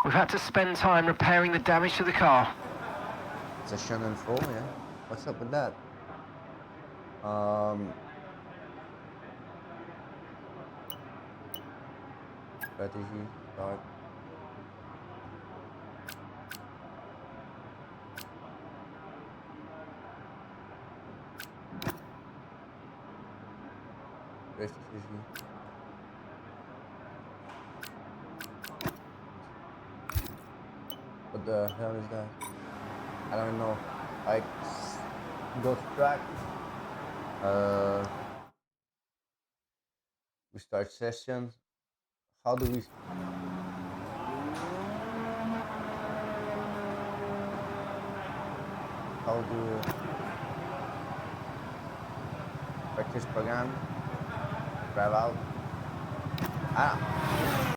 We've had to spend time repairing the damage to the car. Session and full, yeah. What's up with that? Strategy, start. Race strategy. What the hell is that? I don't know. I go to track. We start session. How do we? How do we practice program? Drive out. Ah.